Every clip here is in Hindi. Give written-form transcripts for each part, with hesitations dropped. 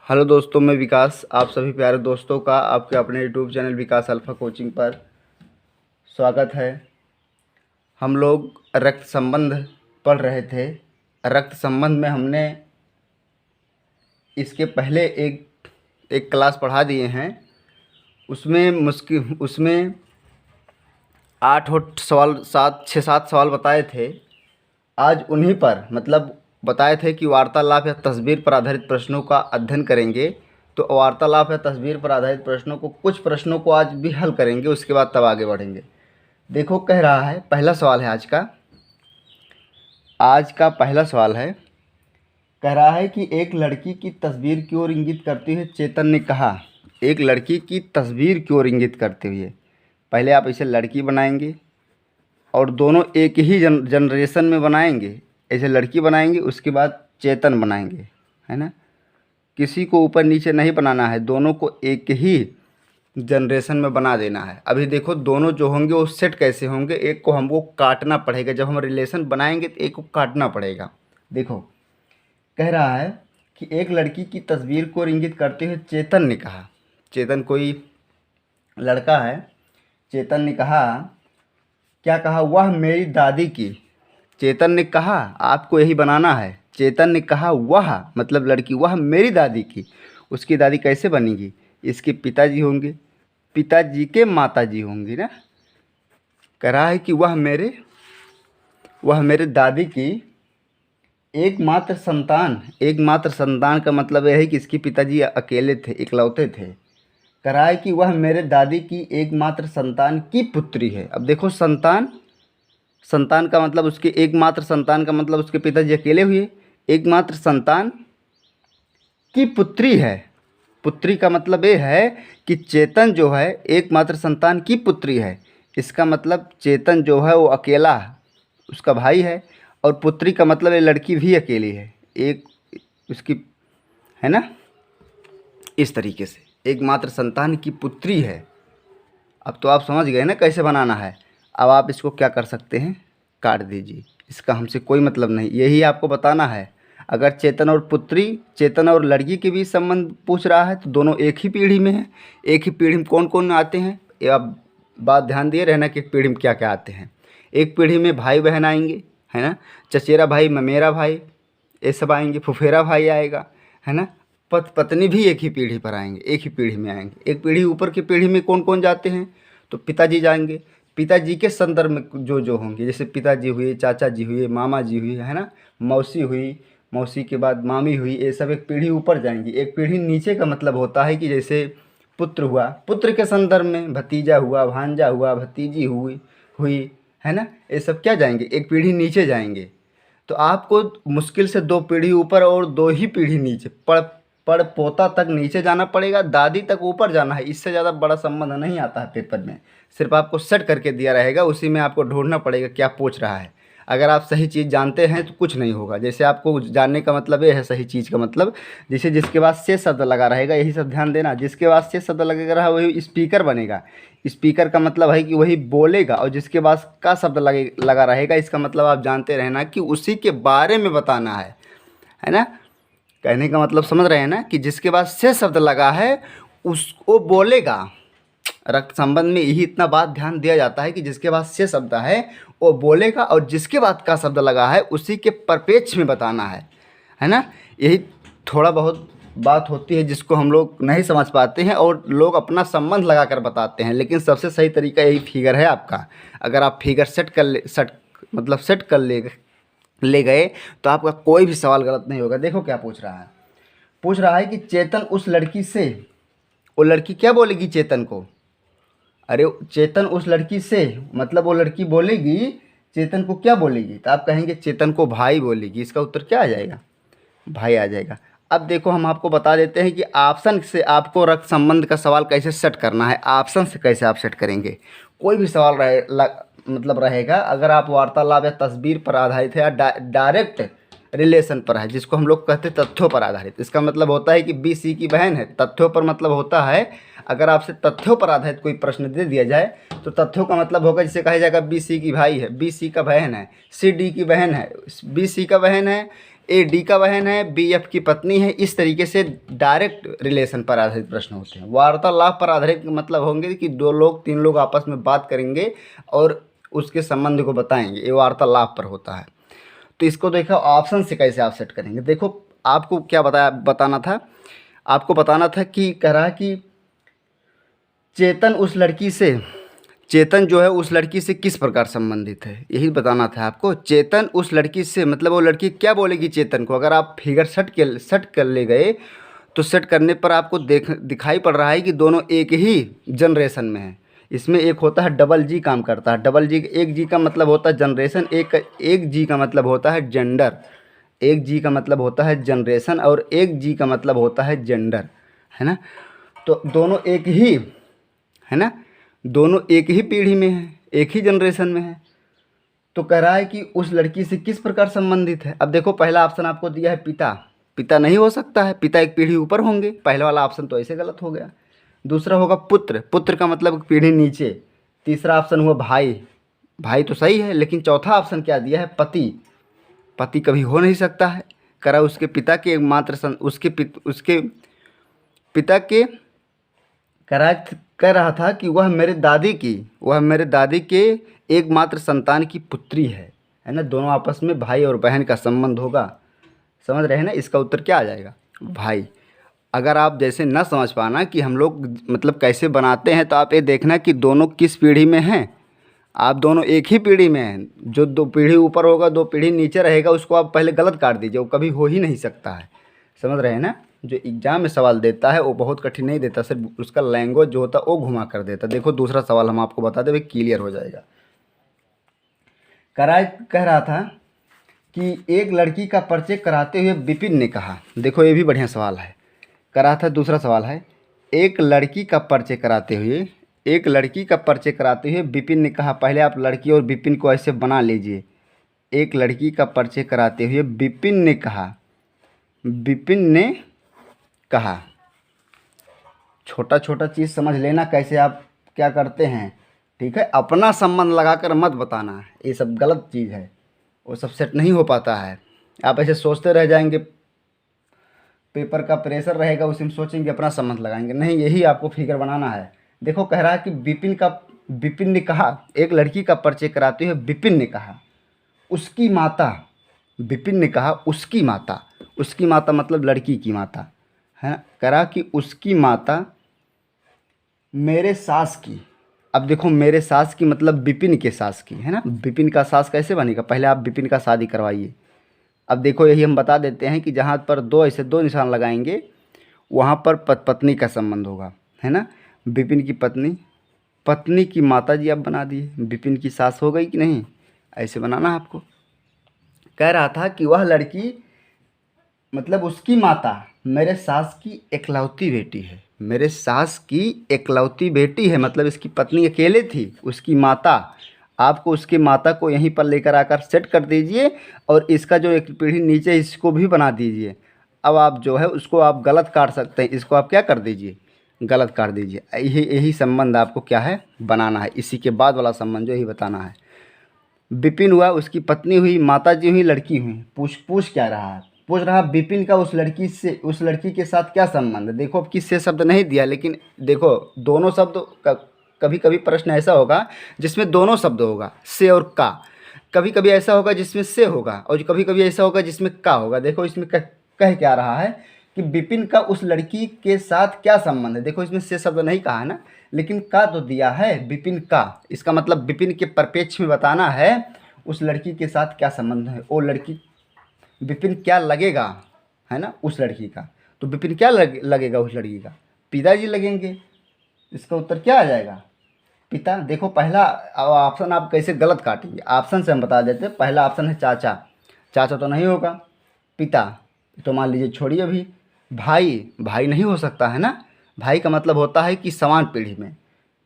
हेलो दोस्तों, मैं विकास आप सभी प्यारे दोस्तों का आपके अपने यूट्यूब चैनल विकास अल्फ़ा कोचिंग पर स्वागत है। हम लोग रक्त संबंध पढ़ रहे थे। रक्त संबंध में हमने इसके पहले एक क्लास पढ़ा दिए हैं। उसमें 8 और सवाल 7 सवाल बताए थे। आज उन्हीं पर बताए थे कि वार्तालाप या तस्वीर पर आधारित प्रश्नों का अध्ययन करेंगे। तो वार्तालाप या तस्वीर पर आधारित प्रश्नों को कुछ प्रश्नों को आज भी हल करेंगे, उसके बाद तब आगे बढ़ेंगे। देखो, कह रहा है, पहला सवाल है आज का पहला सवाल है। कह रहा है कि एक लड़की की तस्वीर की ओर इंगित करते हुए चेतन ने कहा। एक लड़की की तस्वीर की ओर इंगित करते हुए, पहले आप इसे लड़की बनाएंगे और दोनों एक ही जनरेशन में बनाएंगे। ऐसे लड़की बनाएंगे, उसके बाद चेतन बनाएंगे, है ना। किसी को ऊपर नीचे नहीं बनाना है, दोनों को एक ही जनरेशन में बना देना है। अभी देखो, दोनों जो होंगे वो सेट कैसे होंगे। एक को हमको काटना पड़ेगा, जब हम रिलेशन बनाएंगे तो एक को काटना पड़ेगा। देखो, कह रहा है कि एक लड़की की तस्वीर को इंगित करते हुए चेतन ने कहा। चेतन कोई लड़का है। चेतन ने कहा, क्या कहा? वह मेरी दादी की। चेतन ने कहा, आपको यही बनाना है। चेतन ने कहा वह मतलब लड़की, वह मेरी दादी की। उसकी दादी कैसे बनेगी? इसके पिताजी होंगे, पिताजी के माताजी होंगी ना। कह रहा है कि वह मेरे दादी की एकमात्र संतान। एकमात्र संतान का मतलब यह है कि इसके पिताजी अकेले थे, इकलौते थे। कह रहा है कि वह मेरे दादी की एकमात्र संतान की पुत्री है। अब देखो, संतान का मतलब उसके एकमात्र संतान का मतलब उसके पिताजी अकेले हुए। एकमात्र संतान की पुत्री है। पुत्री का मतलब ये है कि चेतन जो है एकमात्र संतान की पुत्री है। इसका मतलब चेतन जो है वो अकेला उसका भाई है, और पुत्री का मतलब ये लड़की भी अकेली है, एक उसकी, है ना। इस तरीके से एकमात्र संतान की पुत्री है। अब तो आप समझ गए ना कैसे बनाना है। अब आप इसको क्या कर सकते हैं, काट दीजिए, इसका हमसे कोई मतलब नहीं, यही आपको बताना है। अगर चेतन और लड़की के बीच संबंध पूछ रहा है तो दोनों एक ही पीढ़ी में हैं। एक ही पीढ़ी में कौन कौन आते हैं, ये आप बात ध्यान दिए रहना कि एक पीढ़ी में क्या क्या आते हैं। एक पीढ़ी में भाई बहन आएंगे, है ना। चचेरा भाई, ममेरा भाई, ये सब आएंगे। फुफेरा भाई आएगा, है ना। पत्नी भी एक ही पीढ़ी पर आएंगे, एक ही पीढ़ी में आएंगे। एक पीढ़ी ऊपर की पीढ़ी में कौन कौन जाते हैं, तो पिताजी जाएंगे। पिताजी के संदर्भ में जो होंगे, जैसे पिताजी हुए, चाचा जी हुए, मामा जी हुए, है ना, मौसी हुई, मौसी के बाद मामी हुई, ये सब एक पीढ़ी ऊपर जाएंगी। एक पीढ़ी नीचे का मतलब होता है कि जैसे पुत्र हुआ, पुत्र के संदर्भ में भतीजा हुआ, भांजा हुआ, भतीजी हुई, है ना। ये सब क्या जाएंगे, एक पीढ़ी नीचे जाएंगे। तो आपको मुश्किल से 2 पीढ़ी ऊपर और 2 ही पीढ़ी नीचे, पड़ पोता तक नीचे जाना पड़ेगा, दादी तक ऊपर जाना है। इससे ज़्यादा बड़ा संबंध नहीं आता है पेपर में। सिर्फ आपको सेट करके दिया रहेगा, उसी में आपको ढूंढना पड़ेगा क्या पूछ रहा है। अगर आप सही चीज़ जानते हैं तो कुछ नहीं होगा। जैसे आपको जानने का मतलब ये है, सही चीज़ का मतलब, जैसे जिसके बाद से शब्द लगा रहेगा, यही सब ध्यान देना। जिसके बाद से शब्द लगेगा रहा वही स्पीकर बनेगा। स्पीकर का मतलब है कि वही बोलेगा, और जिसके बाद का शब्द लगा रहेगा, इसका मतलब आप जानते रहना कि उसी के बारे में बताना है ना। कहने का मतलब समझ रहे हैं ना, कि जिसके बाद से शब्द लगा है उसको बोलेगा। रक्त संबंध में यही इतना बात ध्यान दिया जाता है कि जिसके बाद से शब्द है वो बोलेगा, और जिसके बाद का शब्द लगा है उसी के परिप्रेक्ष्य में बताना है ना। यही थोड़ा बहुत बात होती है जिसको हम लोग नहीं समझ पाते हैं, और लोग अपना संबंध लगा कर बताते हैं। लेकिन सबसे सही तरीका यही फिगर है आपका। अगर आप फिगर सेट कर ले गए तो आपका कोई भी सवाल गलत नहीं होगा। देखो क्या पूछ रहा है कि चेतन उस लड़की से, वो लड़की क्या बोलेगी चेतन को? अरे, चेतन उस लड़की से मतलब वो लड़की बोलेगी चेतन को क्या बोलेगी, तो आप कहेंगे चेतन को भाई बोलेगी। इसका उत्तर क्या आ जाएगा? भाई आ जाएगा। अब देखो, हम आपको बता देते हैं कि ऑप्शन से आपको रक्त संबंध का सवाल कैसे सेट करना है। ऑप्शन से कैसे आप सेट करेंगे? कोई भी सवाल रहेगा, अगर आप वार्तालाप या तस्वीर पर आधारित है या डायरेक्ट रिलेशन पर है, जिसको हम लोग कहते हैं तथ्यों पर आधारित। इसका मतलब होता है कि बी सी की बहन है। तथ्यों पर मतलब होता है, अगर आपसे तथ्यों पर आधारित कोई प्रश्न दे दिया जाए तो तथ्यों का मतलब होगा, जिसे कहा जाएगा बी सी की भाई है, बी सी का बहन है, सी डी की बहन है, बी सी का बहन है, ए डी का बहन है, बी एफ की पत्नी है। इस तरीके से डायरेक्ट रिलेशन पर आधारित प्रश्न होते हैं। वार्तालाप पर आधारित मतलब होंगे कि दो लोग तीन लोग आपस में बात करेंगे और उसके संबंध को बताएंगे, ये वार्तालाप पर होता है। तो इसको देखो ऑप्शन से कैसे आप सेट करेंगे। देखो आपको क्या बताना था, आपको बताना था कि कह रहा है कि चेतन जो है उस लड़की से किस प्रकार संबंधित है, यही बताना था आपको। चेतन उस लड़की से मतलब वो लड़की क्या बोलेगी चेतन को। अगर आप फिगर सेट कर ले गए तो सेट करने पर आपको दिखाई पड़ रहा है कि दोनों एक ही जनरेशन में है। इसमें एक होता है डबल जी काम करता है। डबल जी, एक जी का मतलब होता है जनरेशन, एक जी का मतलब होता है जेंडर। एक जी का मतलब होता है जनरेशन और एक जी का मतलब होता है जेंडर, है ना। तो दोनों एक ही है ना, दोनों एक ही पीढ़ी में है, एक ही जनरेशन में है। तो कह रहा है कि उस लड़की से किस प्रकार संबंधित है। अब देखो पहला ऑप्शन आपको दिया है पिता, पिता नहीं हो सकता है, पिता एक पीढ़ी ऊपर होंगे, पहला वाला ऑप्शन तो ऐसे गलत हो गया। दूसरा होगा पुत्र, पुत्र का मतलब पीढ़ी नीचे। तीसरा ऑप्शन हुआ भाई, भाई तो सही है, लेकिन चौथा ऑप्शन क्या दिया है पति, पति कभी हो नहीं सकता है। कह रहा उसके पिता के एकमात्र उसके पिता के कह रहा था कि वह मेरे दादी के एकमात्र संतान की पुत्री है ना। दोनों आपस में भाई और बहन का संबंध होगा, समझ रहे हैं ना। इसका उत्तर क्या आ जाएगा, भाई। अगर आप जैसे न समझ पाना कि हम लोग मतलब कैसे बनाते हैं, तो आप ये देखना कि दोनों किस पीढ़ी में हैं। आप दोनों एक ही पीढ़ी में हैं, जो दो पीढ़ी ऊपर होगा दो पीढ़ी नीचे रहेगा उसको आप पहले गलत काट दीजिए, वो कभी हो ही नहीं सकता है, समझ रहे हैं ना। जो एग्जाम में सवाल देता है वो बहुत कठिन नहीं देता, सिर्फ उसका लैंग्वेज जो होता है वो घुमा कर देता। देखो दूसरा सवाल हम आपको बता दें, क्लियर हो जाएगा। कह रहा था कि एक लड़की का परिचय कराते हुए विपिन ने कहा, देखो ये भी बढ़िया सवाल है। कह रहा था दूसरा सवाल है, एक लड़की का परिचय कराते हुए विपिन ने कहा। पहले आप लड़की और विपिन को ऐसे बना लीजिए। एक लड़की का परिचय कराते हुए विपिन ने कहा। छोटा छोटा चीज़ समझ लेना कैसे आप क्या करते हैं, ठीक है। अपना संबंध लगाकर मत बताना, ये सब गलत चीज़ है, वो सब सेट नहीं हो पाता है। आप ऐसे सोचते रह जाएंगे, पेपर का प्रेशर रहेगा, उसी में सोचेंगे अपना संबंध लगाएंगे, नहीं, यही आपको फिगर बनाना है। देखो कह रहा है कि विपिन ने कहा, एक लड़की का परिचय कराते हुए विपिन ने कहा उसकी माता, विपिन ने कहा उसकी माता मतलब लड़की की माता है ना। कह रहा कि उसकी माता मेरे सास की। अब देखो मेरे सास की मतलब विपिन के सास की है ना। विपिन का सास कैसे बनेगा, पहले आप विपिन का शादी करवाइए। अब देखो यही हम बता देते हैं कि जहाँ पर दो निशान लगाएंगे वहाँ पर पत्नी का संबंध होगा, है ना। विपिन की पत्नी की माता जी आप बना दिए, विपिन की सास हो गई कि नहीं, ऐसे बनाना आपको। कह रहा था कि वह लड़की मतलब उसकी माता मेरे सास की एकलौती बेटी है, मतलब इसकी पत्नी अकेले थी, उसकी माता। आपको उसकी माता को यहीं पर लेकर आकर सेट कर दीजिए और इसका जो एक पीढ़ी नीचे इसको भी बना दीजिए। अब आप जो है उसको आप गलत काट सकते हैं, इसको आप क्या कर दीजिए, गलत काट दीजिए। यही संबंध आपको क्या है बनाना है, इसी के बाद वाला संबंध जो यही बताना है। विपिन हुआ, उसकी पत्नी हुई, माता जी हुई, लड़की हुई। पूछ क्या रहा है, पूछ रहा विपिन का उस लड़की के साथ क्या संबंध है। देखो अब किससे शब्द नहीं दिया, लेकिन देखो दोनों शब्द कभी कभी प्रश्न ऐसा होगा जिसमें दोनों शब्द होगा, से और का। कभी कभी ऐसा होगा जिसमें से होगा और कभी कभी ऐसा होगा जिसमें का होगा। देखो इसमें कह क्या रहा है कि विपिन का उस लड़की के साथ क्या संबंध है। देखो इसमें से शब्द नहीं कहा है ना, लेकिन का तो दिया है विपिन का। इसका मतलब विपिन के परिप्रेक्ष्य में बताना है उस लड़की के साथ क्या संबंध है। वो लड़की विपिन क्या लगेगा है ना उस लड़की का, तो विपिन क्या लगेगा उस लड़की का, पिताजी लगेंगे। इसका उत्तर क्या आ जाएगा, पिता। देखो पहला ऑप्शन आप कैसे गलत काटेंगे, ऑप्शन से हम बता देते हैं। पहला ऑप्शन है चाचा, चाचा तो नहीं होगा, पिता तो मान लीजिए छोड़िए अभी। भाई नहीं हो सकता है ना, भाई का मतलब होता है कि समान पीढ़ी में।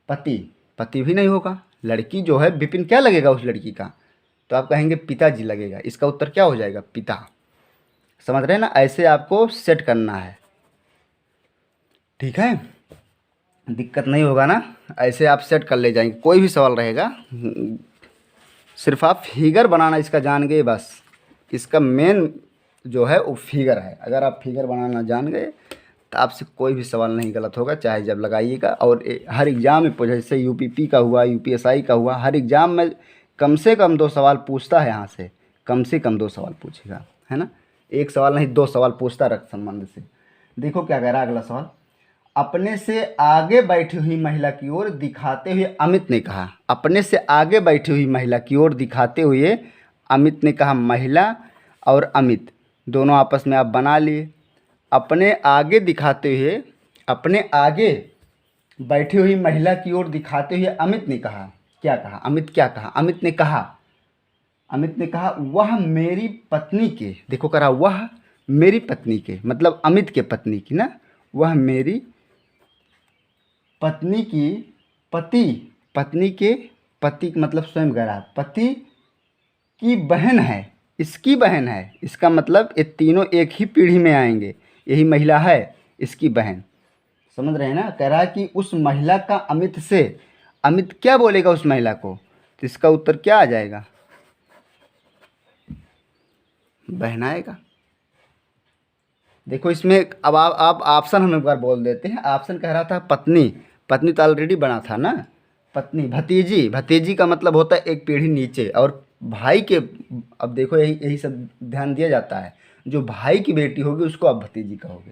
पति भी नहीं होगा। लड़की जो है विपिन क्या लगेगा उस लड़की का, तो आप कहेंगे पिताजी लगेगा। इसका उत्तर क्या हो जाएगा, पिता। समझ रहे हैं ना, ऐसे आपको सेट करना है, ठीक है। दिक्कत नहीं होगा ना, ऐसे आप सेट कर ले जाएंगे। कोई भी सवाल रहेगा सिर्फ आप फिगर बनाना इसका जान गए बस। इसका मेन जो है वो फिगर है। अगर आप फिगर बनाना जान गए तो आपसे कोई भी सवाल नहीं गलत होगा, चाहे जब लगाइएगा। और हर एग्ज़ाम में जैसे यूपीपी का हुआ, यूपीएसआई का हुआ, हर एग्ज़ाम में कम से कम 2 सवाल पूछता है यहाँ से, कम से कम 2 सवाल पूछेगा, है ना। 1 सवाल नहीं 2 सवाल पूछता रक्त संबंध से। देखो क्या कह रहा है अगला सवाल। अपने से आगे बैठी हुई महिला की ओर दिखाते हुए अमित ने कहा। अपने से आगे बैठी हुई महिला की ओर दिखाते हुए अमित ने कहा। महिला और अमित दोनों आपस में आप बना लिए। अपने आगे दिखाते हुए, अपने आगे बैठी हुई महिला की ओर दिखाते हुए अमित ने कहा। क्या कहा? अमित क्या कहा? अमित ने कहा, अमित ने कहा वह मेरी पत्नी के, देखो करा वह मेरी पत्नी के, मतलब अमित के पत्नी की ना, वह मेरी पत्नी की, पत्नी के पति मतलब स्वयं कह रहा, पति की बहन है, इसकी बहन है। इसका मतलब ये तीनों एक ही पीढ़ी में आएंगे। यही महिला है इसकी बहन, समझ रहे हैं ना। कह रहा है कि उस महिला का अमित से, अमित क्या बोलेगा उस महिला को, तो इसका उत्तर क्या आ जाएगा? बहन आएगा। देखो इसमें अब आप ऑप्शन हम एक बार बोल देते हैं। ऑप्शन कह रहा था पत्नी, पत्नी तो ऑलरेडी बना था ना, पत्नी। भतीजी, भतीजी का मतलब होता है एक पीढ़ी नीचे। और भाई के, अब देखो यही यही सब ध्यान दिया जाता है। जो भाई की बेटी होगी उसको आप भतीजी कहोगे,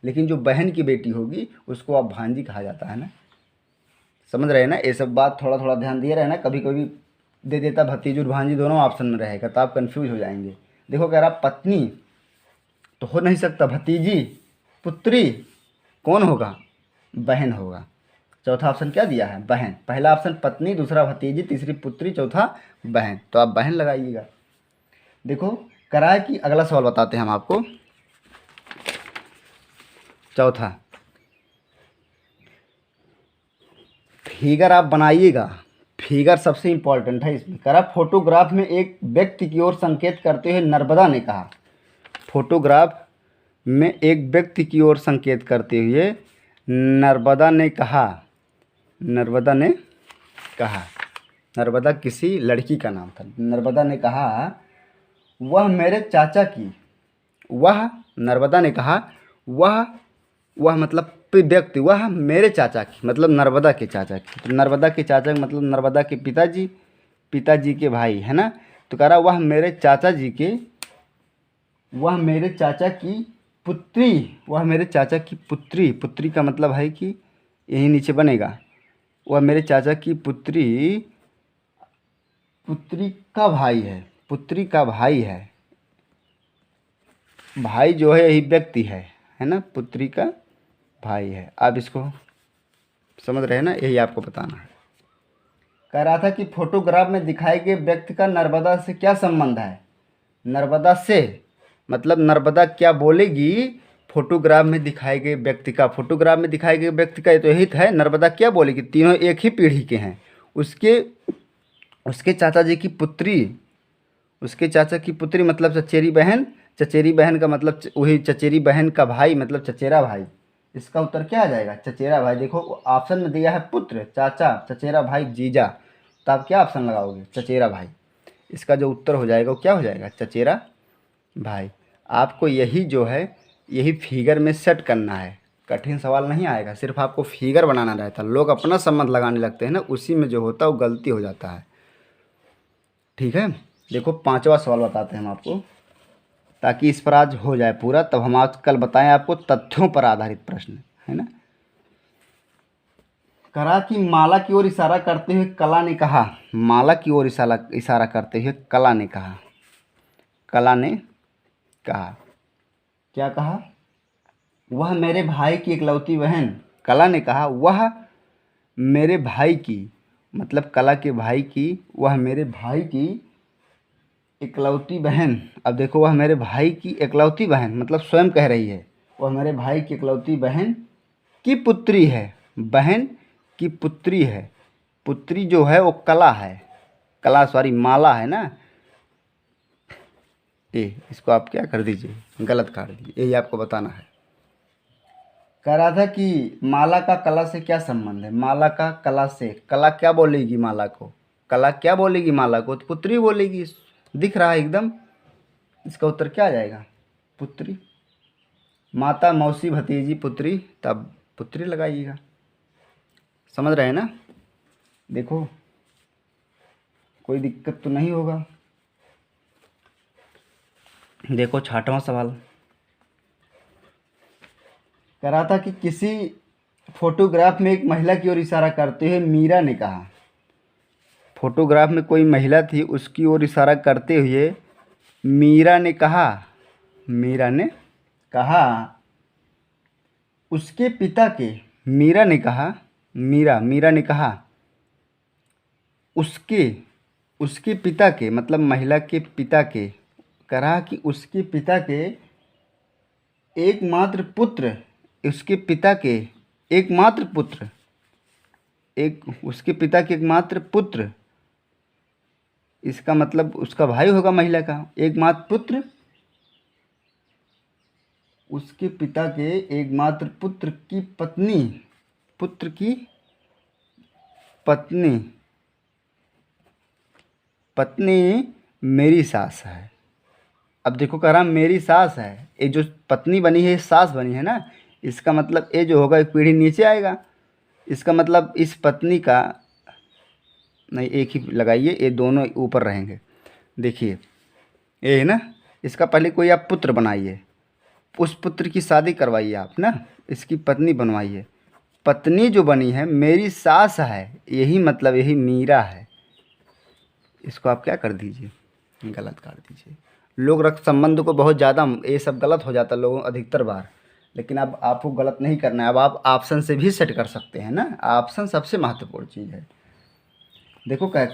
लेकिन जो बहन की बेटी होगी उसको आप भांजी कहा जाता है ना। समझ रहे हैं ना, ये सब बात थोड़ा थोड़ा ध्यान दिए रहे ना। कभी कभी दे देता भतीजी और भांजी दोनों ऑप्शन में रहेगा तो आप कन्फ्यूज हो जाएंगे। देखो कह रहा पत्नी तो हो नहीं सकता, भतीजी, पुत्री कौन होगा? बहन होगा। चौथा ऑप्शन क्या दिया है? बहन। पहला ऑप्शन पत्नी, दूसरा भतीजी, तीसरी पुत्री, चौथा बहन। तो आप बहन लगाइएगा। देखो कराए कि अगला सवाल बताते हैं हम आपको। चौथा फिगर आप बनाइएगा, फिगर सबसे इंपॉर्टेंट है इसमें। करा फोटोग्राफ में एक व्यक्ति की ओर संकेत करते हुए नर्मदा ने कहा। फोटोग्राफ में एक व्यक्ति की ओर संकेत करते हुए नर्मदा ने कहा। नर्मदा ने कहा, नर्मदा किसी लड़की का नाम था। नर्मदा ने कहा वह मेरे चाचा की, वह, नर्मदा ने कहा वह मतलब व्यक्ति, वह मेरे चाचा की, मतलब नर्मदा के चाचा की। तो नर्मदा के चाचा का मतलब नर्मदा के पिताजी, पिताजी के भाई, है ना। तो कह रहा वह मेरे चाचा जी के, वह मेरे चाचा की पुत्री, वह मेरे चाचा की पुत्री, पुत्री का मतलब है कि यही नीचे बनेगा, वह मेरे चाचा की पुत्री, पुत्री का भाई है, पुत्री का भाई है। भाई जो है यही व्यक्ति है ना, पुत्री का भाई है। आप इसको समझ रहे हैं ना, यही आपको बताना है। कह रहा था कि फोटोग्राफ में दिखाए गए व्यक्ति का नर्मदा से क्या संबंध है? नर्मदा से मतलब नर्मदा क्या बोलेगी फोटोग्राफ में दिखाए गए व्यक्ति का, फोटोग्राफ में दिखाए गए व्यक्ति का ये तो यही है। नर्मदा क्या बोलेगी? तीनों एक ही पीढ़ी के हैं। उसके चाचा जी की पुत्री, उसके चाचा की पुत्री मतलब चचेरी बहन, चचेरी बहन का मतलब वही चचेरी बहन का भाई मतलब चचेरा भाई। इसका उत्तर क्या आ जाएगा? चचेरा भाई। देखो ऑप्शन में दिया है पुत्र, चाचा, चचेरा भाई, जीजा। तो आप क्या ऑप्शन लगाओगे? चचेरा भाई। इसका जो उत्तर हो जाएगा वो क्या हो जाएगा? चचेरा भाई। आपको यही जो है यही फिगर में सेट करना है। कठिन सवाल नहीं आएगा, सिर्फ आपको फिगर बनाना रहता है। लोग अपना संबंध लगाने लगते हैं ना, उसी में जो होता है वो गलती हो जाता है। ठीक है, देखो 5वां सवाल बताते हैं हम आपको, ताकि इस पर आज हो जाए पूरा, तब हम आज कल बताएं आपको तथ्यों पर आधारित प्रश्न, है ना। करा कि माला की ओर इशारा करते हुए कला ने कहा। माला की ओर इशारा करते हुए कला ने कहा। कला ने कहा, क्या कहा? वह मेरे भाई की इकलौती बहन। कला ने कहा वह मेरे भाई की, मतलब कला के भाई की, वह मेरे भाई की इकलौती बहन। अब देखो वह मेरे भाई की इकलौती बहन मतलब स्वयं कह रही है, वह मेरे भाई की इकलौती बहन की पुत्री है। बहन की पुत्री है। पुत्री जो है वो कला है, कला सॉरी माला है ना। ये इसको आप क्या कर दीजिए, गलत कर दीजिए, यही आपको बताना है। कह रहा था कि माला का कला से क्या संबंध है? माला का कला से, कला क्या बोलेगी माला को? कला क्या बोलेगी माला को? तो पुत्री बोलेगी। दिख रहा है एकदम। इसका उत्तर क्या आ जाएगा? पुत्री, माता, मौसी, भतीजी, पुत्री, तब पुत्री लगाइएगा। समझ रहे हैं ना? देखो कोई दिक्कत तो नहीं होगा। देखो 6वां सवाल कह रहा था कि किसी फोटोग्राफ में एक महिला की ओर इशारा करते हुए मीरा ने कहा। फोटोग्राफ में कोई महिला थी, उसकी ओर इशारा करते हुए मीरा ने कहा, मीरा ने कहा उसके पिता के, मीरा ने कहा, मीरा ने कहा उसके, उसके पिता के मतलब महिला के पिता के, कहा कि उसके पिता के एकमात्र पुत्र, उसके पिता के एकमात्र पुत्र, उसके पिता के एकमात्र पुत्र, इसका मतलब उसका भाई होगा महिला का एकमात्र पुत्र, उसके पिता के एकमात्र पुत्र की पत्नी, पुत्र की पत्नी, पत्नी मेरी सास है। अब देखो कह रहा मेरी सास है, ये जो पत्नी बनी है सास बनी है ना, इसका मतलब ये जो होगा एक पीढ़ी नीचे आएगा। इसका मतलब इस पत्नी का, नहीं एक ही लगाइए, ये दोनों ऊपर रहेंगे। देखिए ये है ना, इसका पहले कोई आप पुत्र बनाइए, उस पुत्र की शादी करवाइए आप ना, इसकी पत्नी बनवाइए। पत्नी जो बनी है मेरी सास है, यही मतलब यही मीरा है। इसको आप क्या कर दीजिए, गलत कर दीजिए। लोग रक्त संबंध को बहुत ज़्यादा, ये सब गलत हो जाता है लोगों अधिकतर बार, लेकिन अब आपको गलत नहीं करना है। अब आप ऑप्शन से भी सेट कर सकते हैं ना, ऑप्शन सबसे महत्वपूर्ण चीज़ है। देखो क्या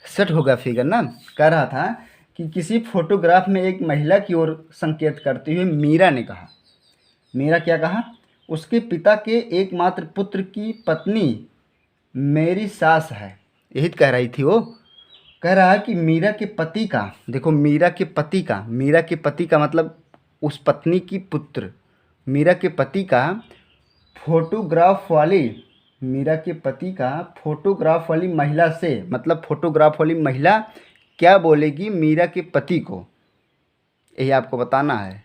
सेट हो गया फिगर ना। कह रहा था कि किसी फोटोग्राफ में एक महिला की ओर संकेत करते हुए मीरा ने कहा, मीरा क्या कहा, उसके पिता के एकमात्र पुत्र की पत्नी मेरी सास है, यही तो कह रही थी वो। कह रहा है कि मीरा के पति का, देखो मीरा के पति का, मीरा के पति का मतलब उस पत्नी की पुत्र, मीरा के पति का फोटोग्राफ वाली, मीरा के पति का फोटोग्राफ वाली महिला से, मतलब फोटोग्राफ वाली महिला क्या बोलेगी मीरा के पति को, यही आपको बताना है।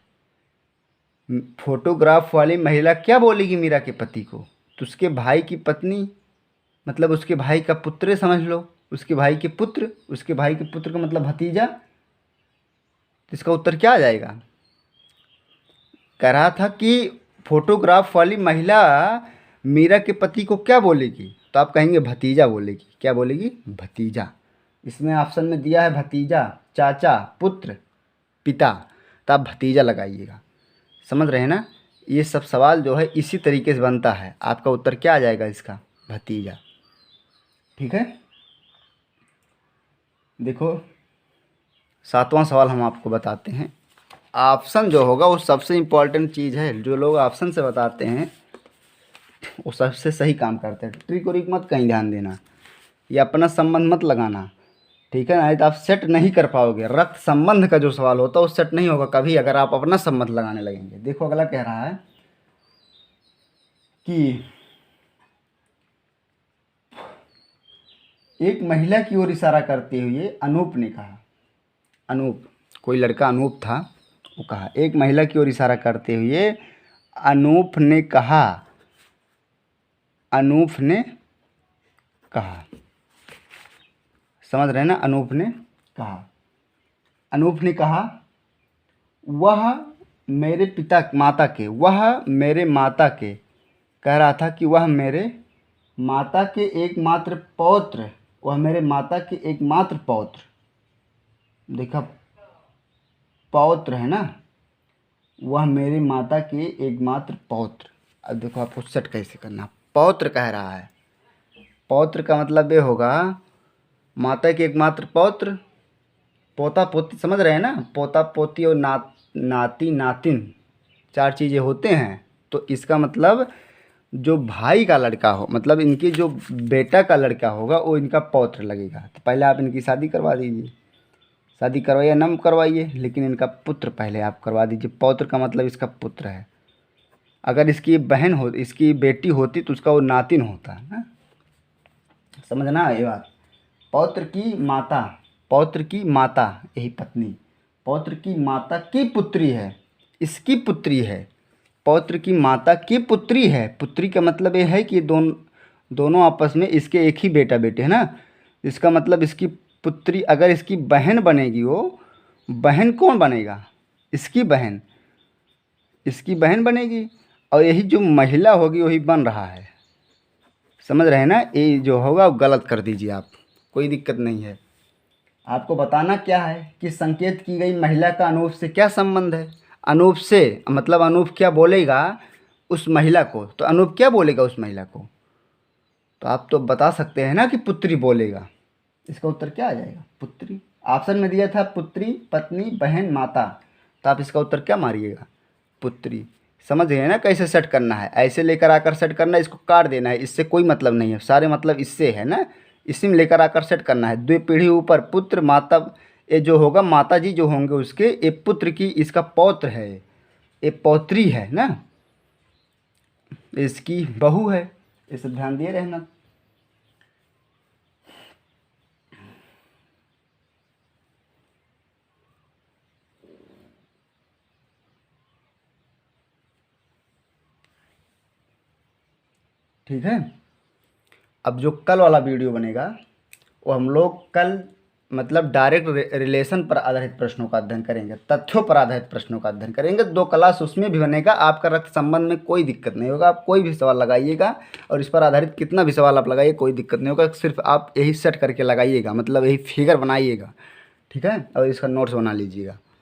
फोटोग्राफ वाली महिला क्या बोलेगी मीरा के पति को, तो उसके भाई की पत्नी, मतलब उसके भाई का पुत्र समझ लो, उसके भाई के पुत्र, उसके भाई के पुत्र का मतलब भतीजा। तो इसका उत्तर क्या आ जाएगा? कह रहा था कि फोटोग्राफ वाली महिला मीरा के पति को क्या बोलेगी, तो आप कहेंगे भतीजा बोलेगी। क्या बोलेगी? भतीजा। इसमें ऑप्शन में दिया है भतीजा, चाचा, पुत्र, पिता, तो आप भतीजा लगाइएगा। समझ रहे हैं ना? ये सब सवाल जो है इसी तरीके से बनता है। आपका उत्तर क्या आ जाएगा इसका? भतीजा। ठीक है, देखो 7वां सवाल हम आपको बताते हैं। ऑप्शन जो होगा वो सबसे इम्पोर्टेंट चीज़ है। जो लोग ऑप्शन से बताते हैं वो सबसे सही काम करते हैं। ट्रिक और मत कहीं ध्यान देना, या अपना संबंध मत लगाना, ठीक है ना? तो आप सेट नहीं कर पाओगे। रक्त संबंध का जो सवाल होता है वो सेट नहीं होगा कभी अगर आप अपना संबंध लगाने लगेंगे। देखो अगला कह रहा है कि एक महिला की ओर इशारा करते हुए अनूप ने कहा, अनूप, कोई लड़का अनूप था, वो कहा, एक महिला की ओर इशारा करते हुए अनूप ने कहा, अनूप ने कहा। समझ रहे हैं ना? अनूप ने कहा, अनूप ने कहा वह मेरे पिता माता के, वह मेरे माता के, कह रहा था कि वह मेरे माता के एकमात्र पौत्र, वह मेरे माता के एकमात्र पौत्र, देखा पौत्र है ना, वह मेरे माता के एकमात्र पौत्र। अब देखो आपको सेट कैसे करना। पौत्र कह रहा है, पौत्र का मतलब ये होगा माता के एकमात्र पौत्र, पोता पोती, समझ रहे हैं ना? पोता पोती और नाती नातिन 4 चीज़ें होते हैं। तो इसका मतलब जो भाई का लड़का हो, मतलब इनके जो बेटा का लड़का होगा वो इनका पौत्र लगेगा। तो पहले आप इनकी शादी करवा दीजिए, शादी करवाइए ना करवाइए, लेकिन इनका पुत्र पहले आप करवा दीजिए। पौत्र का मतलब इसका पुत्र है। अगर इसकी बहन हो, इसकी बेटी होती तो उसका वो नातिन होता है ना। समझना ये बात। पौत्र की माता, पौत्र की माता यही पत्नी, पौत्र की माता की पुत्री है, इसकी पुत्री है, पौत्र की माता की पुत्री है। पुत्री का मतलब ये है कि दोनों आपस में इसके एक ही बेटा बेटे है ना। इसका मतलब इसकी पुत्री, अगर इसकी बहन बनेगी, वो बहन कौन बनेगा? इसकी बहन, इसकी बहन बनेगी। और यही जो महिला होगी वही बन रहा है, समझ रहे हैं ना। ये जो होगा वो गलत कर दीजिए आप, कोई दिक्कत नहीं है। आपको बताना क्या है कि संकेत की गई महिला का अनूप से क्या संबंध है। अनूप से मतलब अनूप क्या बोलेगा उस महिला को, तो अनूप क्या बोलेगा उस महिला को, तो आप तो बता सकते हैं ना कि पुत्री बोलेगा। इसका उत्तर क्या आ जाएगा? पुत्री। ऑप्शन में दिया था पुत्री, पत्नी, बहन, माता, तो आप इसका उत्तर क्या मारिएगा? पुत्री। समझ गए ना कैसे सेट करना है? ऐसे लेकर आकर सेट करना है, इसको काट देना है, इससे कोई मतलब नहीं है, सारे मतलब इससे है ना, इसी में लेकर आकर सेट करना है। 2 पीढ़ी ऊपर पुत्र माता, ये जो होगा माता जी जो होंगे उसके, ये पुत्र की, इसका पौत्र है, ये पौत्री है ना, इसकी बहू है। इसे ध्यान दिए रहना। ठीक है। अब जो कल वाला वीडियो बनेगा वो हम लोग कल मतलब डायरेक्ट रिलेशन पर आधारित प्रश्नों का अध्ययन करेंगे, तथ्यों पर आधारित प्रश्नों का अध्ययन करेंगे। 2 क्लास उसमें भी बनेगा। आपका रक्त संबंध में कोई दिक्कत नहीं होगा, आप कोई भी सवाल लगाइएगा और इस पर आधारित कितना भी सवाल आप लगाइए कोई दिक्कत नहीं होगा। सिर्फ आप यही सेट करके लगाइएगा, मतलब यही फिगर बनाइएगा, ठीक है, और इसका नोट्स बना लीजिएगा।